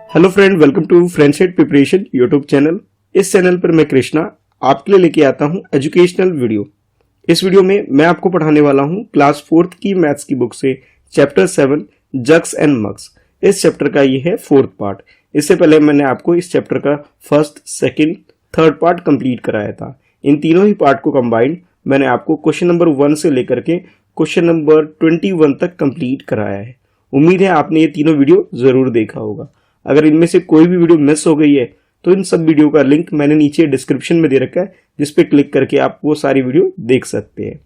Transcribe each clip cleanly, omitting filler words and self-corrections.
Hello friend, welcome to friendship preparation YouTube channel. इस चैनल पर मैं कृष्णा आपके लिए लेके आता हूं एजुकेशनल वीडियो। इस वीडियो में मैं आपको पढ़ाने वाला हूं क्लास 4th की मैथ्स की बुक से चैप्टर 7 जग्स एंड मग्स। इस चैप्टर का ये है 4th पार्ट। इससे पहले मैंने आपको इस चैप्टर का first, second, third part complete कराया था। इन तीनों ही पार्ट को कंबाइंड मैंने आपको क्वेश्चन नंबर 1 से लेकर के क्वेश्चन नंबर 21 तक कंप्लीट कराया है। उम्मीद है आपने ये तीनों वीडियो जरूर देखा होगा। अगर इनमें से कोई भी वीडियो मिस हो गई है तो इन सब वीडियो का लिंक मैंने नीचे डिस्क्रिप्शन में दे रखा है, जिस पे क्लिक करके आप वो सारी वीडियो देख सकते हैं।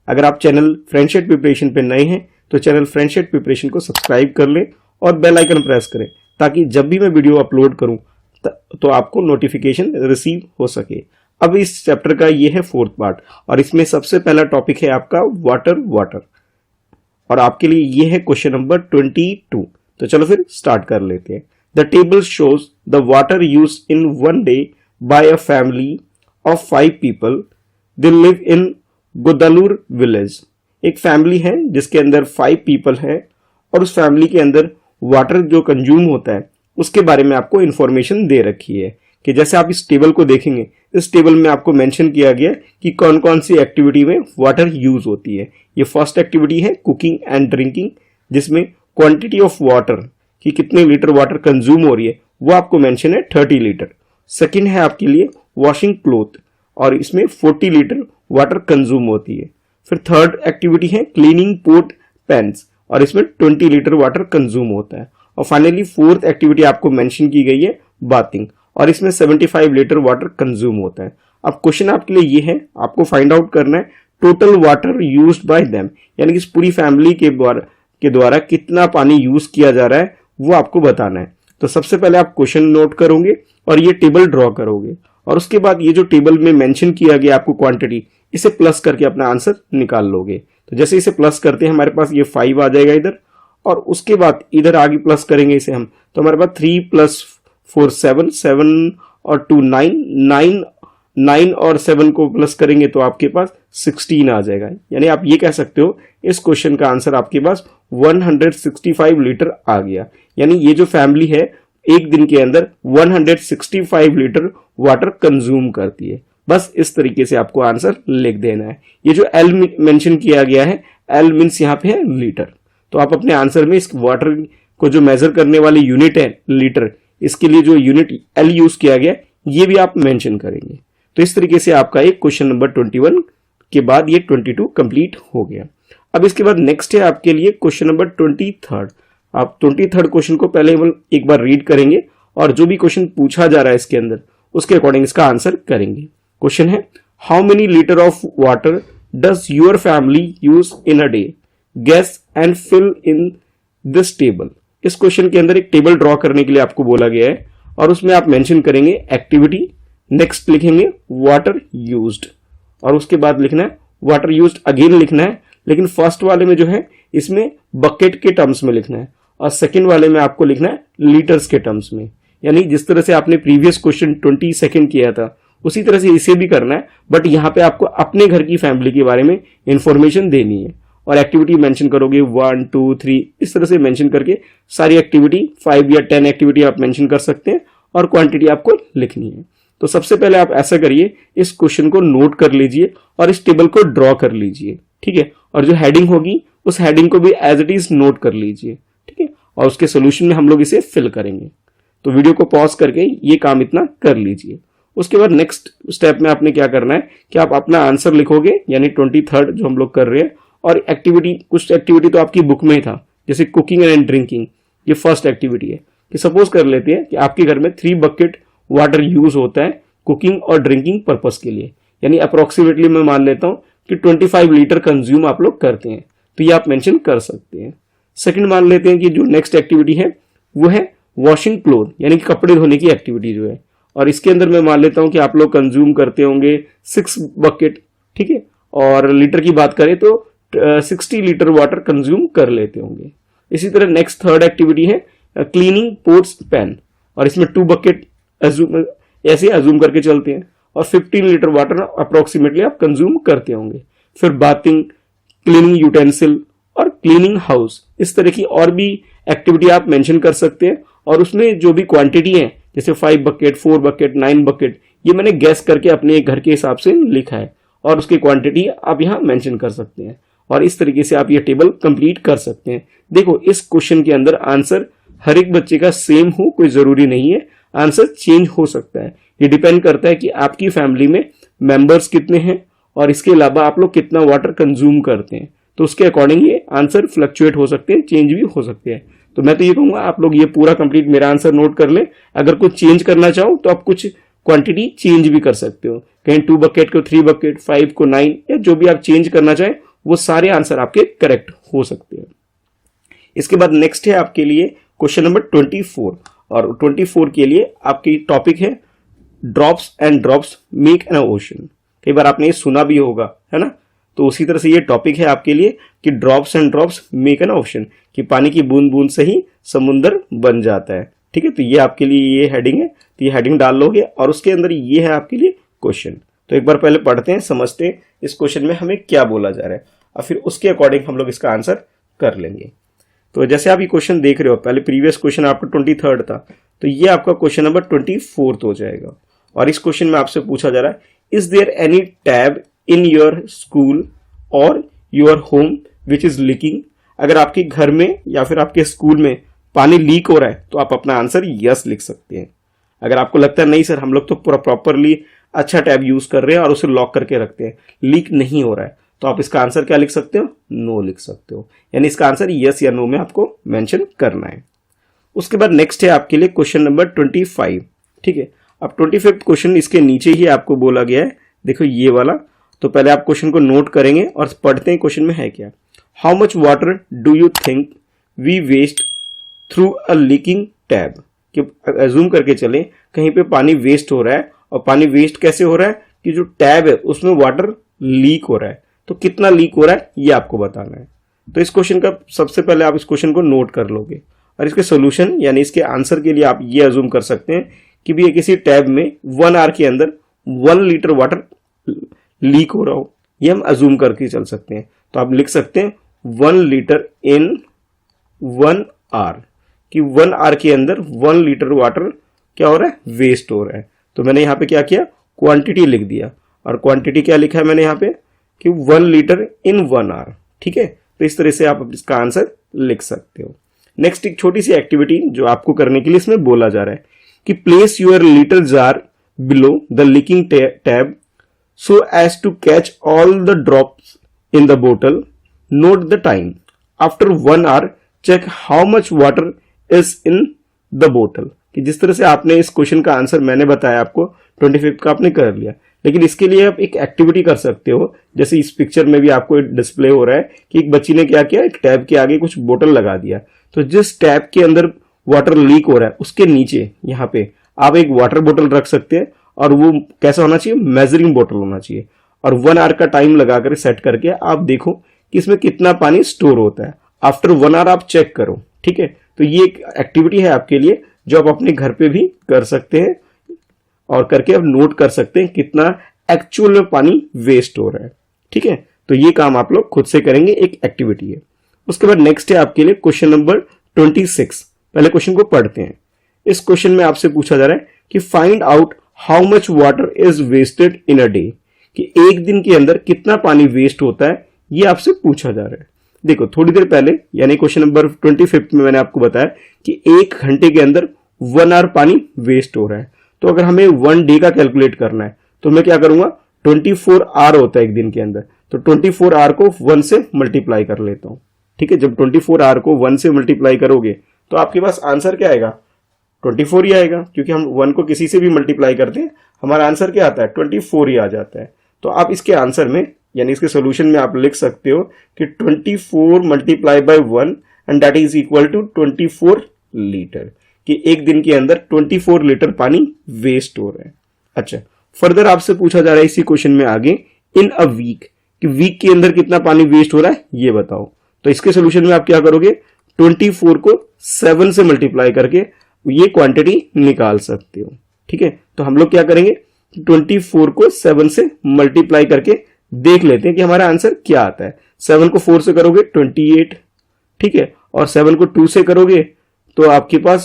अगर आप चैनल फ्रेंडशिप प्रिपरेशन पे नए हैं तो चैनल फ्रेंडशिप प्रिपरेशन को सब्सक्राइब कर लें और बेल आइकन प्रेस करें, ताकि जब भी मैं वीडियो अपलोड करूं तो आपको नोटिफिकेशन रिसीव हो सके। अब इस चैप्टर का ये है 4th पार्ट और इसमें सबसे पहला टॉपिक है आपका वाटर और आपके लिए ये है क्वेश्चन नंबर 22। तो चलो फिर स्टार्ट कर लेते हैं। The table shows the water used in one day by a family of 5 people. They live in Godalur village. एक फैमिली है जिसके अंदर 5 पीपल है और उस फैमिली के अंदर वाटर जो कंज्यूम होता है उसके बारे में आपको इंफॉर्मेशन दे रखी है। कि जैसे आप इस टेबल को देखेंगे, इस टेबल में आपको मेंशन किया गया कि कौन कौन सी एक्टिविटी में वाटर यूज होती है। ये फर्स्ट एक्टिविटी है कुकिंग एंड ड्रिंकिंग, जिसमें क्वांटिटी ऑफ वाटर कि कितने लीटर वाटर कंज्यूम हो रही है वो आपको मेंशन है 30 लीटर। सेकंड है आपके लिए वॉशिंग क्लोथ और इसमें 40 लीटर वाटर कंज्यूम होती है। फिर थर्ड एक्टिविटी है क्लीनिंग पोट पैंस और इसमें 20 लीटर वाटर कंज्यूम होता है। और फाइनली फोर्थ एक्टिविटी आपको मेंशन की गई है बाथिंग और इसमें 75 लीटर वाटर कंज्यूम होता है। अब क्वेश्चन आपके लिए ये है, आपको फाइंड आउट करना है total water used by them, यानी कि इस पूरी फैमिली के द्वारा कितना पानी यूज किया जा रहा है वो आपको बताना है। तो सबसे पहले आप क्वेश्चन नोट करोगे और ये टेबल ड्रॉ करोगे और उसके बाद ये जो टेबल में मेंशन किया गया आपको क्वांटिटी, इसे प्लस करके अपना आंसर निकाल लोगे। तो जैसे इसे प्लस करते हैं हमारे पास ये 5 आ जाएगा इधर, और उसके बाद इधर आगे प्लस करेंगे इसे हम, तो हमारे पास 3 + 4 7, 7 और 2 9, 9 और 7 को प्लस करेंगे तो आपके पास 16 आ जाएगा। यानी आप ये कह सकते हो इस क्वेश्चन का आंसर आपके पास 165 लीटर आ गया। यानी ये जो फैमिली है एक दिन के अंदर 165 लीटर वाटर कंज्यूम करती है। बस इस तरीके से आपको आंसर लिख देना है। ये जो एल मेंशन किया गया है, एल मीन्स यहाँ पे है लीटर, तो आप अपने आंसर में इस वाटर को जो मेजर करने वाली यूनिट है लीटर, इसके लिए जो यूनिट एल यूज किया गया ये भी आप मेंशन करेंगे। तो इस तरीके से आपका एक क्वेश्चन नंबर 21 के बाद ये 22 कंप्लीट हो गया। अब इसके बाद नेक्स्ट है आपके लिए क्वेश्चन नंबर 23। आप 23 क्वेश्चन को पहले एक बार रीड करेंगे और जो भी क्वेश्चन पूछा जा रहा है इसके अंदर उसके अकॉर्डिंग इसका आंसर करेंगे। क्वेश्चन है, how many litre of water does your family use in a day? Guess and fill in this table. इस क्वेश्चन के अंदर एक टेबल ड्रॉ करने के लिए आपको बोला गया है और उसमें आप मेंशन करेंगे एक्टिविटी, नेक्स्ट लिखेंगे वाटर यूज्ड और उसके बाद लिखना है वाटर यूज्ड अगेन लिखना है, लेकिन फर्स्ट वाले में जो है इसमें बकेट के टर्म्स में लिखना है और सेकंड वाले में आपको लिखना है लीटर्स के टर्म्स में। यानी जिस तरह से आपने प्रीवियस क्वेश्चन 22 किया था उसी तरह से इसे भी करना है, बट यहाँ पे आपको अपने घर की फैमिली के बारे में इंफॉर्मेशन देनी है और एक्टिविटी मेंशन करोगे 1 2 3 इस तरह से मेंशन करके सारी एक्टिविटी 5 या 10 एक्टिविटी आप मेंशन कर सकते हैं और क्वांटिटी आपको लिखनी है। तो सबसे पहले आप ऐसा करिए, इस क्वेश्चन को नोट कर लीजिए और इस टेबल को ड्रॉ कर लीजिए, ठीक है। और जो हेडिंग होगी उस हेडिंग को भी एज इट इज नोट कर लीजिए, ठीक है। और उसके सोल्यूशन में हम लोग इसे फिल करेंगे। तो वीडियो को पॉज करके ये काम इतना कर लीजिए। उसके बाद नेक्स्ट स्टेप में आपने क्या करना है कि आप अपना आंसर लिखोगे, यानी 23 जो हम लोग कर रहे हैं, और एक्टिविटी, कुछ एक्टिविटी तो आपकी बुक में ही था, जैसे कुकिंग एंड ड्रिंकिंग, ये फर्स्ट एक्टिविटी है। कि सपोज कर लेते हैं कि आपके घर में 3 बकेट वाटर यूज होता है कुकिंग और ड्रिंकिंग पर्पस के लिए, यानी अप्रोक्सीमेटली मैं मान लेता हूं कि 25 लीटर कंज्यूम आप लोग करते हैं, तो ये आप मेंशन कर सकते हैं। सेकंड मान लेते हैं कि जो नेक्स्ट एक्टिविटी है वो है वॉशिंग क्लोथ, यानी कि कपड़े धोने की एक्टिविटी जो है, और इसके अंदर मैं मान लेता हूं कि आप लोग कंज्यूम करते होंगे 6 बकेट, ठीक है। और लीटर की बात करें तो 60 लीटर वाटर कंज्यूम कर लेते होंगे। इसी तरह नेक्स्ट थर्ड एक्टिविटी है क्लीनिंग पोट्स पैन और इसमें 2 बकेट ऐसे अज्यूम करके चलते हैं और 15 लीटर वाटर अप्रोक्सीमेटली आप कंज्यूम करते होंगे। फिर बाथिंग, क्लीनिंग यूटेंसिल और क्लीनिंग हाउस, इस तरह की और भी एक्टिविटी आप मेंशन कर सकते हैं और उसमें जो भी क्वांटिटी है जैसे 5 बकेट, 4 बकेट, 9 बकेट, ये मैंने गैस करके अपने घर के हिसाब से लिखा है और उसकी क्वांटिटी आप यहाँ मेंशन कर सकते हैं और इस तरीके से आप ये टेबल कंप्लीट कर सकते हैं। देखो इस क्वेश्चन के अंदर आंसर हर एक बच्चे का सेम हो कोई जरूरी नहीं है, आंसर चेंज हो सकता है। ये डिपेंड करता है कि आपकी फैमिली में मेंबर्स कितने हैं और इसके अलावा आप लोग कितना वाटर कंज्यूम करते हैं, तो उसके अकॉर्डिंग ये आंसर फ्लक्चुएट हो सकते हैं, चेंज भी हो सकते हैं। तो मैं तो ये कहूंगा आप लोग ये पूरा कंप्लीट मेरा आंसर नोट कर ले। अगर कुछ चेंज करना चाहो तो आप कुछ क्वांटिटी चेंज भी कर सकते हो, कहीं 2 बकेट को 3 बकेट, 5 को 9, या जो भी आप चेंज करना चाहें वो सारे आंसर आपके करेक्ट हो सकते हैं। इसके बाद नेक्स्ट है आपके लिए क्वेश्चन नंबर 24 और 24 के लिए आपकी टॉपिक है drops and drops make an ocean. कई बार आपने ये सुना भी होगा, है ना। तो उसी तरह से ये टॉपिक है आपके लिए कि drops and drops make an ocean, कि पानी की बूंद बूंद से ही समुद्र बन जाता है। ठीक है, तो ये आपके लिए ये हेडिंग है, तो ये हेडिंग डाल लोगे और उसके अंदर ये है आपके लिए क्वेश्चन। तो एक बार पहले पढ़ते हैं, समझते हैं इस क्वेश्चन में हमें क्या बोला जा रहा है और फिर उसके अकॉर्डिंग हम लोग इसका आंसर कर लेंगे। तो जैसे आप ये क्वेश्चन देख रहे हो, पहले प्रीवियस क्वेश्चन आपका 23 था, तो ये आपका क्वेश्चन नंबर 24 हो जाएगा। और इस क्वेश्चन में आपसे पूछा जा रहा है, is there any tab in your school और your home which is leaking. अगर आपके घर में या फिर आपके स्कूल में पानी लीक हो रहा है तो आप अपना आंसर यस लिख सकते हैं। अगर आपको लगता है नहीं सर हम लोग तो पूरा प्रॉपरली अच्छा टैब यूज कर रहे हैं और उसे लॉक करके रखते हैं, लीक नहीं हो रहा है, तो आप इसका आंसर क्या लिख सकते हो, नो लिख सकते हो। यानी इसका आंसर यस या नो में आपको मेंशन करना है। उसके बाद नेक्स्ट है आपके लिए क्वेश्चन नंबर 25। ठीक है, अब 25 क्वेश्चन इसके नीचे ही आपको बोला गया है, देखो ये वाला। तो पहले आप क्वेश्चन को नोट करेंगे और पढ़ते हैं क्वेश्चन में है क्या। How much water do you think we waste through a leaking tap. कि अज्यूम करके चलें कहीं पे पानी वेस्ट हो रहा है, और पानी वेस्ट कैसे हो रहा है कि जो टैब है उसमें वाटर लीक हो रहा है, तो कितना लीक हो रहा है ये आपको बताना है। तो इस क्वेश्चन का सबसे पहले आप इस क्वेश्चन को नोट कर लोगे और इसके सोल्यूशन यानी इसके आंसर के लिए आप ये अज्यूम कर सकते हैं कि भी किसी टैब में 1 आवर के अंदर 1 लीटर वाटर लीक हो रहा हो, ये हम अज्यूम करके चल सकते हैं। तो आप लिख सकते हैं 1 लीटर इन 1 आवर, कि 1 आवर के अंदर 1 लीटर वाटर क्या हो रहा है, वेस्ट हो रहा है। तो मैंने यहाँ पे क्या किया, क्वांटिटी लिख दिया, और क्वांटिटी क्या लिखा है मैंने यहाँ पे कि 1 लीटर इन 1 आवर। ठीक है, तो इस तरह से आप इसका आंसर लिख सकते हो। नेक्स्ट एक छोटी सी एक्टिविटी जो आपको करने के लिए इसमें बोला जा रहा है कि place your litre jar below the leaking tab so as to catch all the drops in the बोतल, note the time, after 1 hour check how much water is in the बोतल। कि जिस तरह से आपने इस क्वेश्चन का आंसर मैंने बताया आपको 25 का आपने कर लिया, लेकिन इसके लिए आप एक एक्टिविटी कर सकते हो। जैसे इस पिक्चर में भी आपको डिस्प्ले हो रहा है कि एक बच्ची ने क्या किया, एक टैब के आगे कुछ बोतल लगा दिया। तो जिस टैब के अंदर वाटर लीक हो रहा है उसके नीचे यहाँ पे आप एक वाटर बोतल रख सकते हैं, और वो कैसा होना चाहिए, मेजरिंग बोतल होना चाहिए। और 1 आवर का टाइम लगाकर सेट करके आप देखो कि इसमें कितना पानी स्टोर होता है। आफ्टर 1 आवर आप चेक करो। ठीक है, तो ये एक एक्टिविटी है आपके लिए जो आप अपने घर पे भी कर सकते हैं और करके आप नोट कर सकते हैं कितना एक्चुअल में पानी वेस्ट हो रहा है। ठीक है, तो ये काम आप लोग खुद से करेंगे, एक एक्टिविटी है। उसके बाद नेक्स्ट है आपके लिए क्वेश्चन नंबर 26। पहले क्वेश्चन को पढ़ते हैं। इस क्वेश्चन में आपसे पूछा जा रहा है कि find out how much water is wasted in a day, कि एक दिन के अंदर कितना पानी वेस्ट होता है, ये आपसे पूछा जा रहा है। देखो थोड़ी देर पहले यानी क्वेश्चन नंबर 25 में मैंने आपको बताया कि 1 घंटे के अंदर 1 आवर पानी वेस्ट हो रहा है। तो अगर हमें 1 डे का कैलकुलेट करना है तो मैं क्या करूंगा, 24 आवर होता है एक दिन के अंदर, तो 24 आवर को 1 से मल्टीप्लाई कर लेता हूं। ठीक है, जब 24 आवर को 1 से मल्टीप्लाई करोगे तो आपके पास आंसर क्या आएगा, 24 ही आएगा, क्योंकि हम 1 को किसी से भी मल्टीप्लाई करते हैं हमारा आंसर क्या आता है, 24 ही आ जाता है। तो आप इसके आंसर में यानी इसके सोल्यूशन में आप लिख सकते हो कि 24 multiply by 1 and that is equal to 24 litre, कि एक दिन के अंदर 24 लीटर पानी वेस्ट हो रहा है। अच्छा, फर्दर आपसे पूछा जा रहा है इसी क्वेश्चन में आगे, इन अ वीक, कि वीक के अंदर कितना पानी वेस्ट हो रहा है ये बताओ। तो इसके सोल्यूशन में आप क्या करोगे, 24 को 7 से मल्टीप्लाई करके ये क्वांटिटी निकाल सकते हो। ठीक है, तो हम लोग क्या करेंगे, 24 को 7 से मल्टीप्लाई करके देख लेते हैं कि हमारा आंसर क्या आता है। 7 को 4 से करोगे 28, ठीक है, और 7 को 2 से करोगे तो आपके पास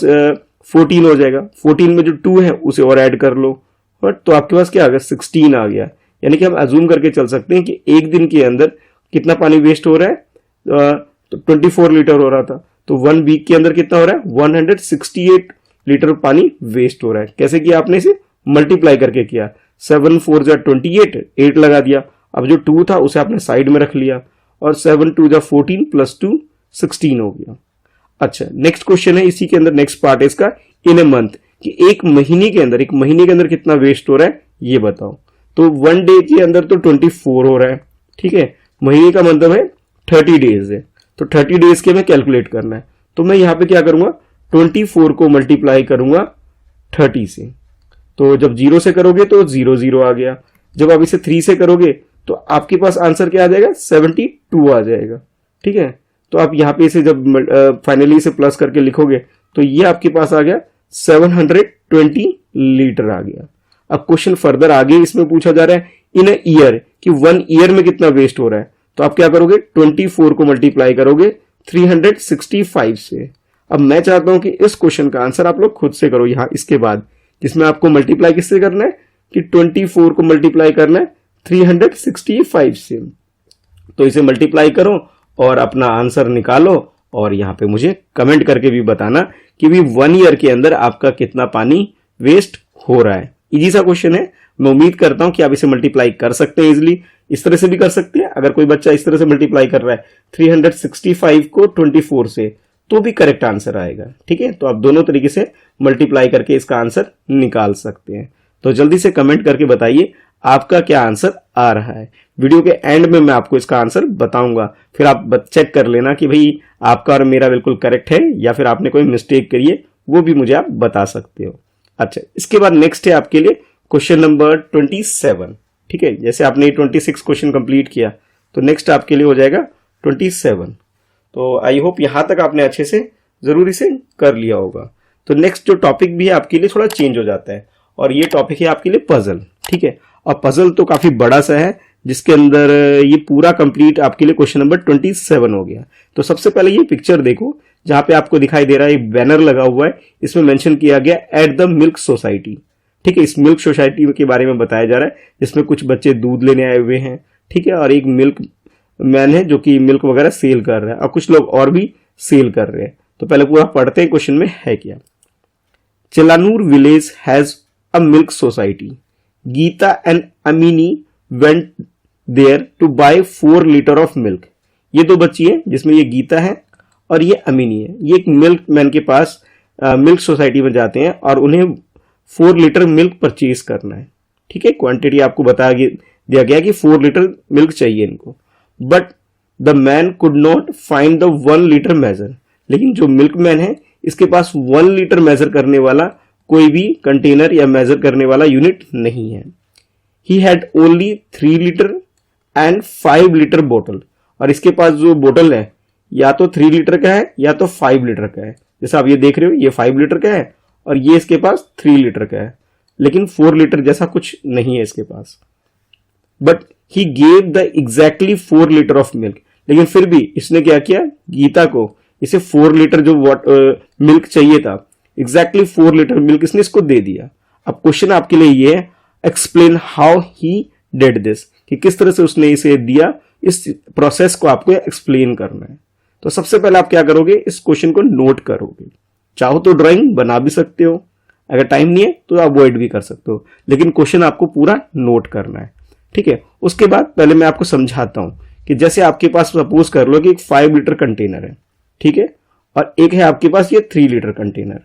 14 हो जाएगा। 14 में जो 2 है उसे और ऐड कर लो, और तो आपके पास क्या आ गया, 16 आ गया। यानी कि हम अज्यूम करके चल सकते हैं कि एक दिन के अंदर कितना पानी वेस्ट हो रहा है, तो 24 लीटर हो रहा था, तो 1 वीक के अंदर कितना हो रहा है, 168 लीटर पानी वेस्ट हो रहा है। कैसे किया आपने, इसे मल्टीप्लाई करके किया, 7 4 जा 28, 8 लगा दिया। अब जो 2 था उसे आपने साइड में रख लिया, और 7 2 जा 14 प्लस 2 16 हो गया। अच्छा, नेक्स्ट क्वेश्चन है इसी के अंदर, नेक्स्ट पार्ट है इसका, इन ए मंथ, कि एक महीने के अंदर कितना वेस्ट हो रहा है ये बताओ। तो 1 डे के अंदर तो 24 हो रहा है, ठीक है, महीने का मतलब है 30 डेज है, तो 30 डेज के में कैलकुलेट करना है। तो मैं यहां पे क्या करूंगा, 24 को मल्टीप्लाई करूंगा 30 से, तो जब 0 से करोगे तो 0 0 आ गया, जब आप इसे 3 से करोगे तो आपके पास आंसर क्या आ जाएगा, 72 आ जाएगा, ठीक है। तो आप यहाँ पे इसे जब फाइनली इसे प्लस करके लिखोगे तो ये आपके पास आ गया 720 लीटर आ गया। अब क्वेश्चन फर्दर आगे इसमें पूछा जा रहा है इन अ ईयर, कि 1 ईयर में कितना वेस्ट हो रहा है। तो आप क्या करोगे, 24 को मल्टीप्लाई करोगे 365 से। अब मैं चाहता हूं कि इस क्वेश्चन का आंसर आप लोग खुद से करो यहां इसके बाद, जिसमें आपको मल्टीप्लाई किससे करना है, कि 24 को मल्टीप्लाई करना है 365 से। तो इसे मल्टीप्लाई करो और अपना आंसर निकालो, और यहां पे मुझे कमेंट करके भी बताना कि भी 1 ईयर के अंदर आपका कितना पानी वेस्ट हो रहा है। इजी सा क्वेश्चन है, मैं उम्मीद करता हूं कि आप इसे मल्टीप्लाई कर सकते हैं इजिली। इस तरह से भी कर सकते हैं, अगर कोई बच्चा इस तरह से मल्टीप्लाई कर रहा है 365 को 24 से, तो भी करेक्ट आंसर आएगा, ठीक है। तो आप दोनों तरीके से मल्टीप्लाई करके इसका आंसर निकाल सकते हैं। तो जल्दी से कमेंट करके बताइए आपका क्या आंसर आ रहा है। वीडियो के एंड में मैं आपको इसका आंसर बताऊंगा, फिर आप चेक कर लेना कि भाई आपका और मेरा बिल्कुल करेक्ट है या फिर आपने कोई मिस्टेक करी है, वो भी मुझे आप बता सकते हो। अच्छा, इसके बाद नेक्स्ट है आपके लिए क्वेश्चन नंबर 27, ठीक है। जैसे आपने 26 क्वेश्चन कंप्लीट किया, तो नेक्स्ट आपके लिए हो जाएगा 27। तो आई होप यहां तक आपने अच्छे से जरूर इसे कर लिया होगा। तो नेक्स्ट जो टॉपिक भी है आपके लिए थोड़ा चेंज हो जाता है, और ये टॉपिक है आपके लिए पजल, ठीक है। और पजल तो काफी बड़ा सा है, जिसके अंदर ये पूरा कंप्लीट आपके लिए क्वेश्चन नंबर 27 हो गया। तो सबसे पहले ये पिक्चर देखो, जहां पे आपको दिखाई दे रहा है एक बैनर लगा हुआ है, इसमें मेंशन किया गया एट द मिल्क सोसाइटी, ठीक है। इस मिल्क सोसाइटी के बारे में बताया जा रहा है, जिसमें कुछ बच्चे दूध लेने आए हुए हैं, ठीक है, और एक मिल्क मैन है जो कि मिल्क वगैरह सेल कर रहा है, और कुछ लोग और भी सेल कर रहे हैं। तो पहले पूरा पढ़ते हैं क्वेश्चन में है क्या। Chelanur village has a milk society. Geeta and Amini went there to buy 4 litre of milk. ये दो बच्ची हैं, जिसमें ये गीता है और ये अमीनी है। ये एक मिल्क मैन के पास मिल्क सोसाइटी में जाते हैं और उन्हें 4 लीटर मिल्क परचेज करना है, ठीक है। क्वांटिटी आपको बता दिया गया कि 4 लीटर मिल्क चाहिए इनको। But the man could not find the 1 litre measure. लेकिन जो मिल्क मैन है, इसके पास 1 लीटर मेजर करने वाला कोई भी कंटेनर या मेजर करने वाला यूनिट नहीं है। He had only 3 litre and 5 litre बोतल। और इसके पास जो बोतल है या तो 3 लीटर का है या तो 5 लीटर का है। जैसे आप ये देख रहे हो, ये 5 लीटर का है और ये इसके पास 3 लीटर का है, लेकिन 4 लीटर जैसा कुछ नहीं है इसके पास। But he gave the exactly 4 litre of milk. लेकिन फिर भी इसने क्या किया, गीता को इसे 4 लीटर जो मिल्क चाहिए था, एग्जैक्टली 4 लीटर मिल्क इसने इसको दे दिया। अब क्वेश्चन आपके लिए ये है, explain how he did this, कि किस तरह से उसने इसे दिया। इस प्रोसेस को आपको एक्सप्लेन करना है। तो सबसे पहले आप क्या करोगे, इस क्वेश्चन को नोट करोगे। चाहो तो ड्राइंग बना भी सकते हो, अगर टाइम नहीं है तो अवॉइड भी कर सकते हो, लेकिन क्वेश्चन आपको पूरा नोट करना है, ठीक है। उसके बाद पहले मैं आपको समझाता हूं कि जैसे आपके पास सपोज कर लो कि एक 5 लीटर कंटेनर है, ठीक है, और एक है आपके पास ये 3 लीटर कंटेनर,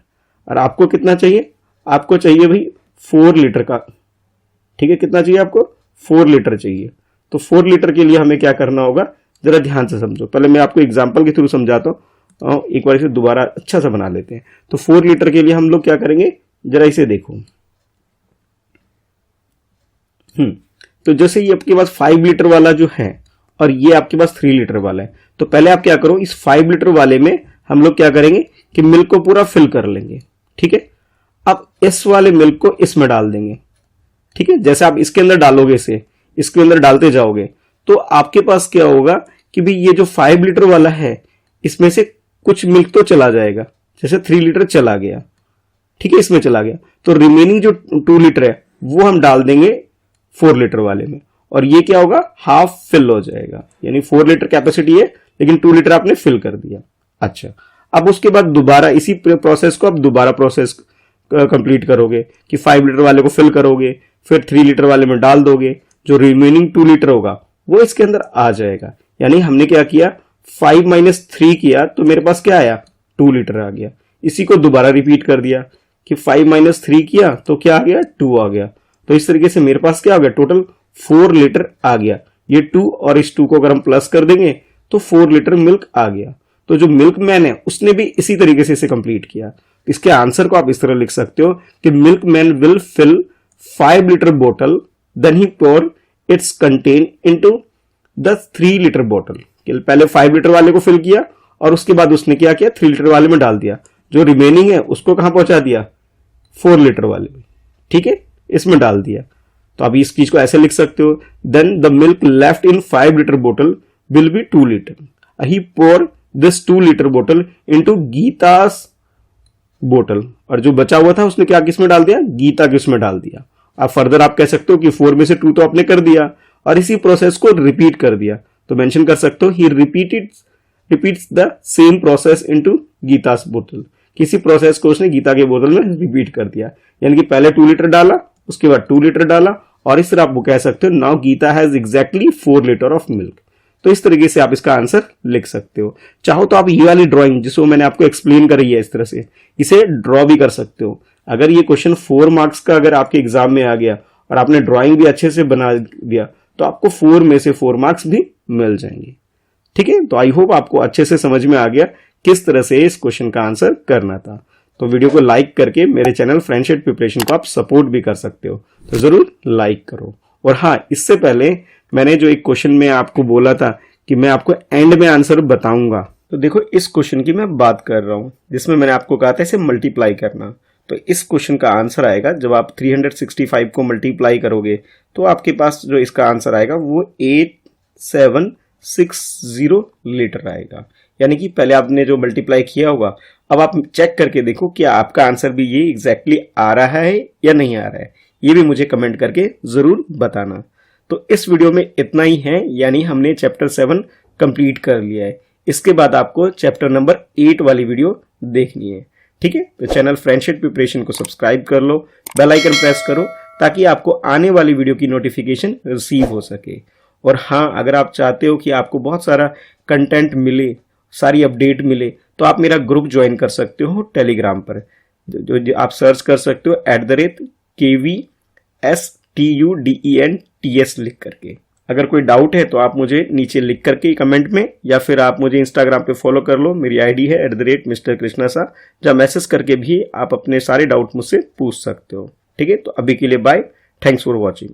और आपको कितना चाहिए, आपको चाहिए भाई 4 लीटर का, ठीक है। कितना चाहिए आपको, 4 लीटर चाहिए। तो 4 लीटर के लिए हमें क्या करना होगा, जरा ध्यान से समझो। पहले मैं आपको एग्जांपल के थ्रू समझाता हूं, एक बार इसे दोबारा अच्छा सा बना लेते हैं। तो 4 लीटर के लिए हम लोग क्या करेंगे, जरा इसे देखो। तो जैसे ये आपके पास 5 लीटर वाला जो है और ये आपके पास 3 लीटर वाला है, तो पहले आप क्या करो, इस 5 लीटर वाले में हम लोग क्या करेंगे कि मिल्क को पूरा फिल कर लेंगे, ठीक है। अब इस वाले मिल्क को इसमें डाल देंगे, ठीक है। जैसे आप इसके अंदर डालोगे, इसे इसके अंदर डालते जाओगे, तो आपके पास क्या होगा कि भाई ये जो 5 लीटर वाला है, इसमें से कुछ मिल्क तो चला जाएगा, जैसे 3 लीटर चला गया, ठीक है, इसमें चला गया। तो रिमेनिंग जो 2 लीटर है वो हम डाल देंगे 4 लीटर वाले में, और ये क्या होगा, हाफ फिल हो जाएगा। यानी 4 लीटर कैपेसिटी है लेकिन 2 लीटर आपने फिल कर दिया। अच्छा, अब उसके बाद दोबारा इसी प्रोसेस को आप दोबारा प्रोसेस कंप्लीट करोगे कि 5 लीटर वाले को फिल करोगे, फिर 3 लीटर वाले में डाल दोगे, जो रिमेनिंग 2 लीटर होगा वो इसके अंदर आ जाएगा। यानी हमने क्या किया, 5 - 3 किया तो मेरे पास क्या आया, 2 लीटर आ गया। इसी को दोबारा रिपीट कर दिया कि 5 - 3 किया तो क्या आ गया, 2 आ गया। तो इस तरीके से मेरे पास क्या हो गया, टोटल 4 लीटर आ गया। ये 2 और इस 2 को अगर हम प्लस कर देंगे तो 4 लीटर मिल्क आ गया। तो जो मिल्क मैन है उसने भी इसी तरीके से इसे कंप्लीट किया। इसके आंसर को आप इस तरह लिख सकते हो कि milkman will fill 5 litre बोतल, then he pour its content into the 3 litre बोतल। पहले 5 लीटर वाले को फिल किया और उसके बाद उसने क्या किया, 3 लीटर वाले में डाल दिया। जो रिमेनिंग है उसको कहां पहुंचा दिया, 4 लीटर वाले में, ठीक है, इसमें डाल दिया। तो अभी इस चीज को ऐसे लिख सकते हो, then the milk left in 5 litre बोतल will be 2 litre. He pour this 2 litre बोतल इनटू गीतास बोतल, और जो बचा हुआ था उसने क्या किसमें डाल दिया, गीता के उसमें डाल दिया। अब फर्दर आप कह सकते हो कि 4 में से 2 तो आपने कर दिया और इसी प्रोसेस को रिपीट कर दिया। तो मेंशन कर सकते हो he repeats the same process into Geeta's बोतल। किसी प्रोसेस को उसने गीता के बोतल में रिपीट कर दिया। यानी कि पहले 2 लीटर डाला, उसके बाद 2 लीटर डाला, और इस तरह आप वो कह सकते हो now Gita has exactly 4 litre of milk. तो इस तरीके से आप इसका आंसर लिख सकते हो। चाहो तो आप ये वाली ड्राइंग जिसको मैंने आपको एक्सप्लेन करी है इस तरह से, इसे ड्रॉ भी कर सकते हो। अगर ये क्वेश्चन 4 मार्क्स का अगर आपके एग्जाम में आ गया और आपने ड्राइंग भी अच्छे से बना दिया तो आपको 4 में से 4 मार्क्स भी मिल जाएंगे। ठीक है, तो आई होप आपको अच्छे से समझ में आ गया किस तरह से इस क्वेश्चन का आंसर करना था। तो वीडियो को लाइक करके मेरे चैनल फ्रेंडशिप प्रिपरेशन को आप सपोर्ट भी कर सकते हो, तो जरूर लाइक करो। और हाँ, इससे पहले मैंने जो एक क्वेश्चन में आपको बोला था कि मैं आपको एंड में आंसर बताऊंगा, तो देखो इस क्वेश्चन की मैं बात कर रहा हूं जिसमें मैंने आपको कहा था इसे मल्टीप्लाई करना। तो इस क्वेश्चन का आंसर आएगा, जब आप 365 को मल्टीप्लाई करोगे तो आपके पास जो इसका आंसर आएगा वो 8760 लीटर आएगा। यानी कि पहले आपने जो मल्टीप्लाई किया होगा, अब आप चेक करके देखो कि आपका आंसर भी ये एग्जैक्टली आ रहा है या नहीं आ रहा है। ये भी मुझे कमेंट करके जरूर बताना। तो इस वीडियो में इतना ही है, यानी हमने चैप्टर 7 कंप्लीट कर लिया है। इसके बाद आपको चैप्टर नंबर 8 वाली वीडियो देखनी है। ठीक है, तो चैनल फ्रेंडशिप प्रिपरेशन को सब्सक्राइब कर लो, बेल आइकन प्रेस करो ताकि आपको आने वाली वीडियो की नोटिफिकेशन रिसीव हो सके। और हाँ, अगर आप चाहते हो कि आपको बहुत सारा कंटेंट मिले, सारी अपडेट मिले, तो आप मेरा ग्रुप ज्वाइन कर सकते हो टेलीग्राम पर, जो आप सर्च कर सकते हो @KVSTUDENTS लिख करके। अगर कोई डाउट है तो आप मुझे नीचे लिख करके कमेंट में, या फिर आप मुझे इंस्टाग्राम पे फॉलो कर लो, मेरी आईडी है @Mr. Krishna Sa, जहाँ मैसेज करके भी आप अपने सारे डाउट मुझसे पूछ सकते हो। ठीक है, तो अभी के लिए बाय, थैंक्स फॉर वॉचिंग।